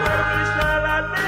Quelle que soit la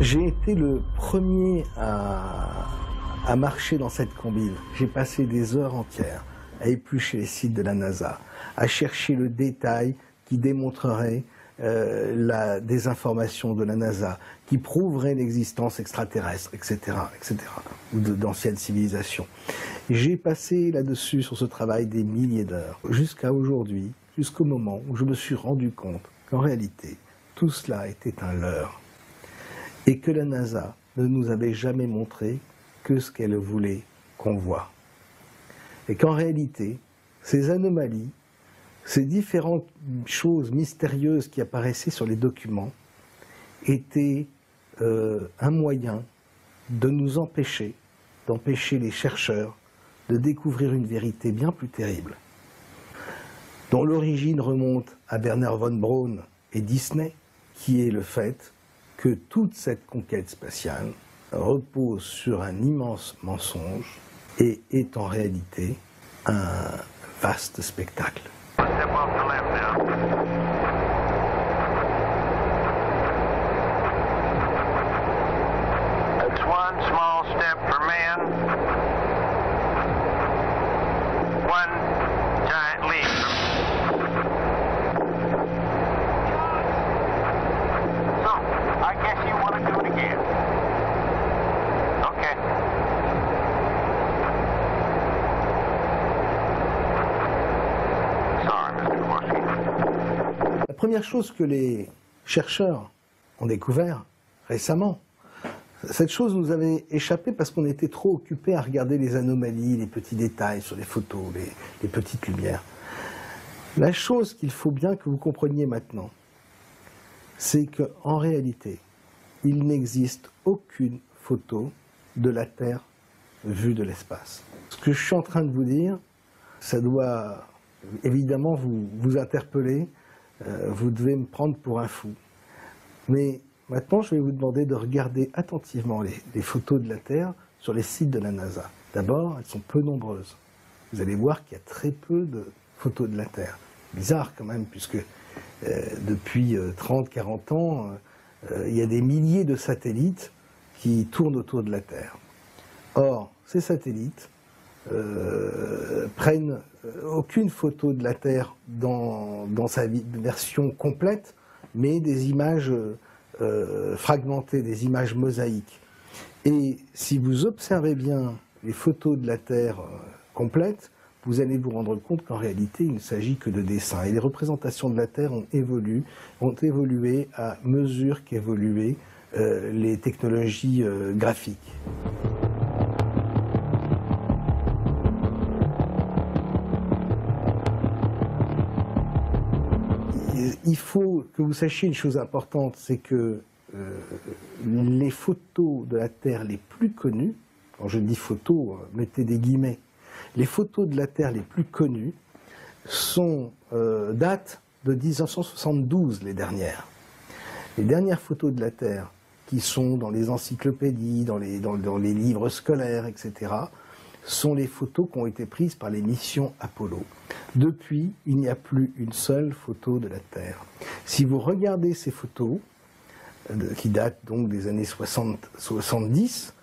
J'ai été le premier à marcher dans cette combine. J'ai passé des heures entières à éplucher les sites de la NASA, à chercher le détail qui démontrerait la désinformation de la NASA, qui prouverait l'existence extraterrestre, etc., etc., ou d'anciennes civilisations. J'ai passé là-dessus, sur ce travail, des milliers d'heures, jusqu'à aujourd'hui, jusqu'au moment où je me suis rendu compte qu'en réalité, tout cela était un leurre, et que la NASA ne nous avait jamais montré que ce qu'elle voulait qu'on voie. Et qu'en réalité, ces anomalies, ces différentes choses mystérieuses qui apparaissaient sur les documents étaient un moyen de nous empêcher, d'empêcher les chercheurs de découvrir une vérité bien plus terrible, dont l'origine remonte à Werner von Braun et Disney, qui est le fait que toute cette conquête spatiale repose sur un immense mensonge et est en réalité un vaste spectacle. That's one small step for man, one giant leap. So, I guess you want to do it again. Okay. Sorry, Mr. Washington. La première chose que les chercheurs ont découvert récemment, cette chose nous avait échappé parce qu'on était trop occupés à regarder les anomalies, les petits détails sur les photos, les petites lumières. La chose qu'il faut bien que vous compreniez maintenant, c'est qu'en réalité, il n'existe aucune photo de la Terre vue de l'espace. Ce que je suis en train de vous dire, ça doit évidemment vous interpeller, vous devez me prendre pour un fou. Mais maintenant, je vais vous demander de regarder attentivement les photos de la Terre sur les sites de la NASA. D'abord, elles sont peu nombreuses. Vous allez voir qu'il y a très peu de photos de la Terre. Bizarre quand même, puisque depuis 30-40 ans, il y a des milliers de satellites qui tournent autour de la Terre. Or, ces satellites prennent aucune photo de la Terre dans sa version complète, mais des images fragmentées, des images mosaïques. Et si vous observez bien les photos de la Terre complètes, vous allez vous rendre compte qu'en réalité, il ne s'agit que de dessins. Et les représentations de la Terre ont évolué à mesure qu'évoluaient les technologies graphiques. Il faut que vous sachiez une chose importante, c'est que les photos de la Terre les plus connues, quand je dis photos, mettez des guillemets, les photos de la Terre les plus connues datent de 1972, les dernières. Les dernières photos de la Terre, qui sont dans les encyclopédies, dans les livres scolaires, etc., sont les photos qui ont été prises par les missions Apollo. Depuis, il n'y a plus une seule photo de la Terre. Si vous regardez ces photos, qui datent donc des années 70,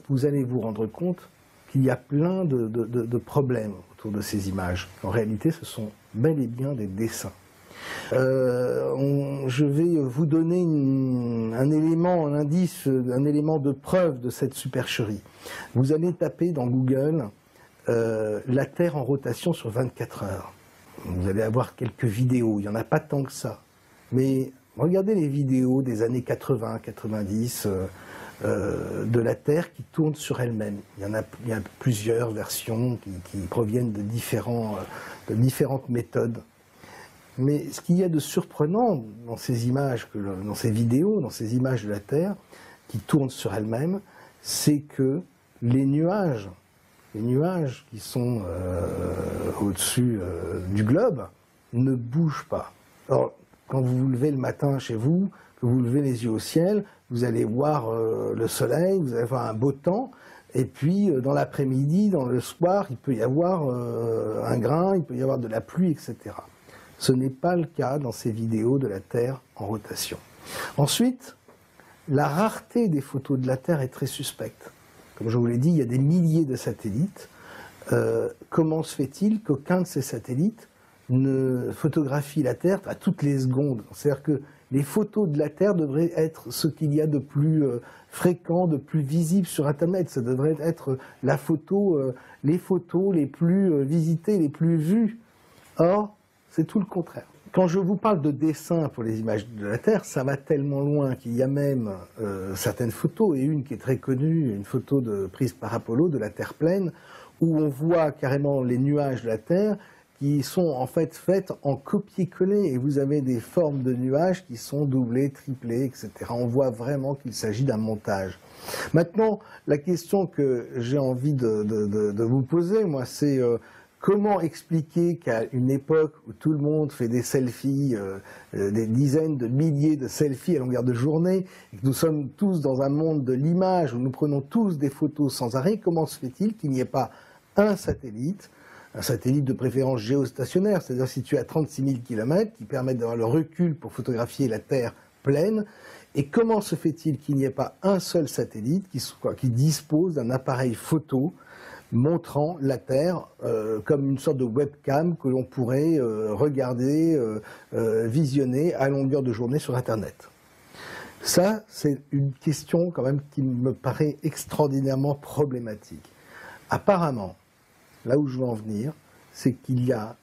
vous allez vous rendre compte qu'il y a plein de problèmes autour de ces images. En réalité, ce sont bel et bien des dessins. Je vais vous donner un élément, un indice, un élément de preuve de cette supercherie. Vous allez taper dans Google la Terre en rotation sur 24 heures. Vous allez avoir quelques vidéos, il n'y en a pas tant que ça. Mais regardez les vidéos des années 80-90 de la Terre qui tourne sur elle-même. Il y a plusieurs versions qui proviennent de différentes méthodes. Mais ce qu'il y a de surprenant dans ces images, dans ces vidéos, dans ces images de la Terre qui tournent sur elles-mêmes, c'est que les nuages qui sont au-dessus du globe ne bougent pas. Alors, quand vous vous levez le matin chez vous, que vous levez les yeux au ciel, vous allez voir le soleil, vous allez voir un beau temps, et puis dans l'après-midi, dans le soir, il peut y avoir un grain, il peut y avoir de la pluie, etc. Ce n'est pas le cas dans ces vidéos de la Terre en rotation. Ensuite, La rareté des photos de la Terre est très suspecte. Comme je vous l'ai dit, il y a des milliers de satellites. Comment se fait-il qu'aucun de ces satellites ne photographie la Terre à toutes les secondes? C'est-à-dire que les photos de la Terre devraient être ce qu'il y a de plus fréquent, de plus visible sur Internet. Ça devrait être les photos les plus visitées, les plus vues. Or, c'est tout le contraire. Quand je vous parle de dessin pour les images de la Terre, ça va tellement loin qu'il y a même certaines photos, et une qui est très connue, une photo prise par Apollo de la Terre pleine, où on voit carrément les nuages de la Terre qui sont en fait faites en copier-coller, et vous avez des formes de nuages qui sont doublées, triplées, etc. On voit vraiment qu'il s'agit d'un montage. Maintenant, la question que j'ai envie de vous poser, moi, c'est comment expliquer qu'à une époque où tout le monde fait des selfies, des dizaines de milliers de selfies à longueur de journée, et que nous sommes tous dans un monde de l'image où nous prenons tous des photos sans arrêt, comment se fait-il qu'il n'y ait pas un satellite de préférence géostationnaire, c'est-à-dire situé à 36 000 km, qui permettent d'avoir le recul pour photographier la Terre pleine? Et comment se fait-il qu'il n'y ait pas un seul satellite qui dispose d'un appareil photo montrant la Terre comme une sorte de webcam que l'on pourrait regarder, visionner à longueur de journée sur Internet? Ça, c'est une question quand même qui me paraît extraordinairement problématique. Apparemment, là où je veux en venir, c'est qu'il y a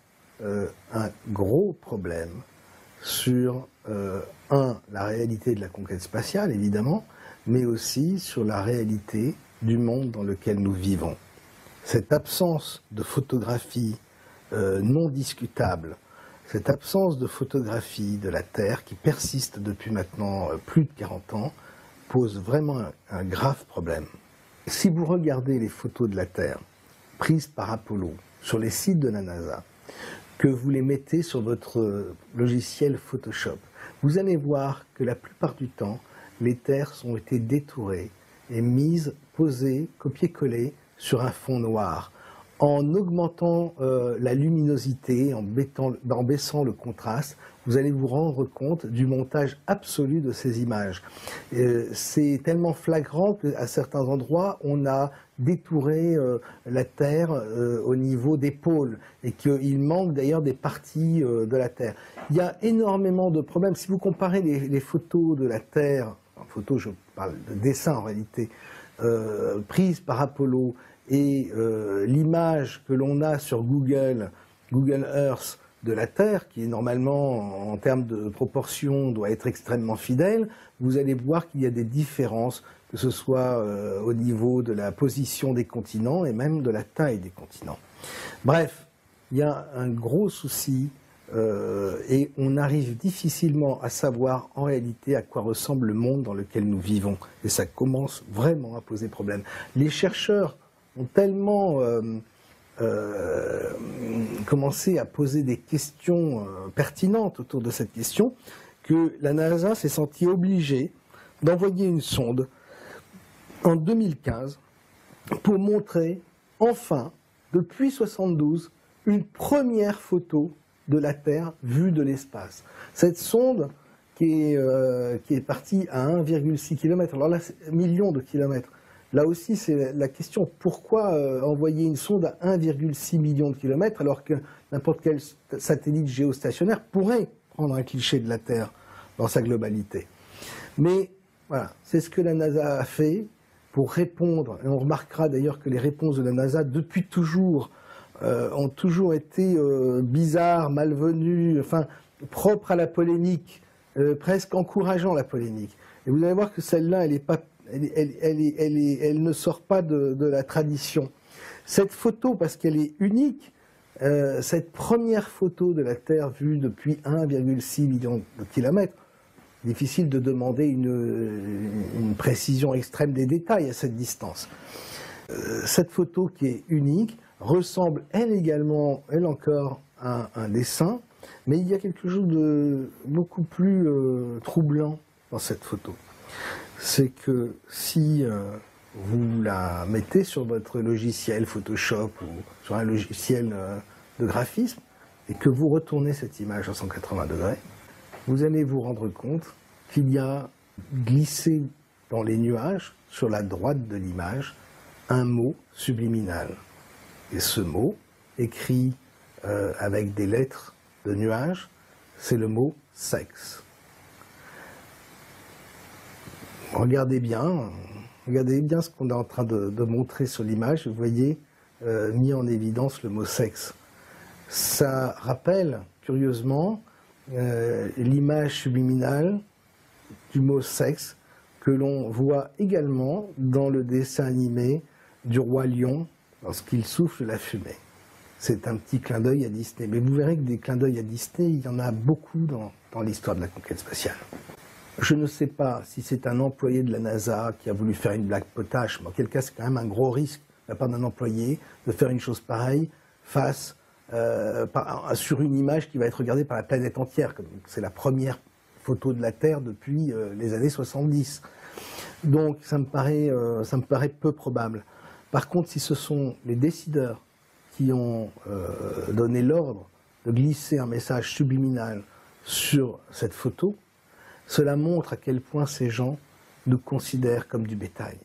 un gros problème sur, la réalité de la conquête spatiale, évidemment, mais aussi sur la réalité du monde dans lequel nous vivons. Cette absence de photographie non discutable, cette absence de photographie de la Terre qui persiste depuis maintenant plus de 40 ans, pose vraiment un grave problème. Si vous regardez les photos de la Terre prises par Apollo sur les sites de la NASA, que vous les mettez sur votre logiciel Photoshop, vous allez voir que la plupart du temps, les terres ont été détourées et mises, posées, copiées-collées sur un fond noir. En augmentant la luminosité, en baissant le contraste, vous allez vous rendre compte du montage absolu de ces images. C'est tellement flagrant qu'à certains endroits, on a détouré la Terre au niveau des pôles, et qu'il manque d'ailleurs des parties de la Terre. Il y a énormément de problèmes. Si vous comparez les photos de la Terre, en photo je parle de dessin en réalité, prises par Apollo, et l'image que l'on a sur Google Earth de la Terre, qui est normalement, en termes de proportion, doit être extrêmement fidèle, vous allez voir qu'il y a des différences, que ce soit au niveau de la position des continents et même de la taille des continents. Bref, il y a un gros souci et on arrive difficilement à savoir en réalité à quoi ressemble le monde dans lequel nous vivons. Et ça commence vraiment à poser problème. Les chercheurs ont tellement commencé à poser des questions pertinentes autour de cette question que la NASA s'est sentie obligée d'envoyer une sonde en 2015 pour montrer enfin, depuis 1972, une première photo de la Terre vue de l'espace. Cette sonde qui est partie à 1,6 km, alors là, c'est millions de kilomètres. Là aussi, c'est la question, pourquoi envoyer une sonde à 1,6 million de kilomètres alors que n'importe quel satellite géostationnaire pourrait prendre un cliché de la Terre dans sa globalité. Mais voilà, c'est ce que la NASA a fait pour répondre, et on remarquera d'ailleurs que les réponses de la NASA depuis toujours ont toujours été bizarres, malvenues, enfin propres à la polémique, presque encourageant la polémique. Et vous allez voir que celle-là, elle ne sort pas de la tradition. Cette photo, parce qu'elle est unique, cette première photo de la Terre vue depuis 1,6 million de kilomètres, difficile de demander une précision extrême des détails à cette distance. Cette photo qui est unique ressemble, elle également, elle encore, à un dessin, mais il y a quelque chose de beaucoup plus troublant dans cette photo. C'est que si vous la mettez sur votre logiciel Photoshop ou sur un logiciel de graphisme et que vous retournez cette image à 180 degrés, vous allez vous rendre compte qu'il y a glisser dans les nuages, sur la droite de l'image, un mot subliminal. Et ce mot, écrit avec des lettres de nuages, c'est le mot sexe. Regardez bien ce qu'on est en train de montrer sur l'image. Vous voyez mis en évidence le mot sexe. Ça rappelle curieusement l'image subliminale du mot sexe que l'on voit également dans le dessin animé du roi lion lorsqu'il souffle la fumée. C'est un petit clin d'œil à Disney. Mais vous verrez que des clins d'œil à Disney, il y en a beaucoup dans l'histoire de la conquête spatiale. Je ne sais pas si c'est un employé de la NASA qui a voulu faire une blague potache, mais en quel cas c'est quand même un gros risque de la part d'un employé de faire une chose pareille sur une image qui va être regardée par la planète entière. C'est la première photo de la Terre depuis les années 70. Donc ça me paraît peu probable. Par contre, si ce sont les décideurs qui ont donné l'ordre de glisser un message subliminal sur cette photo, cela montre à quel point ces gens nous considèrent comme du bétail.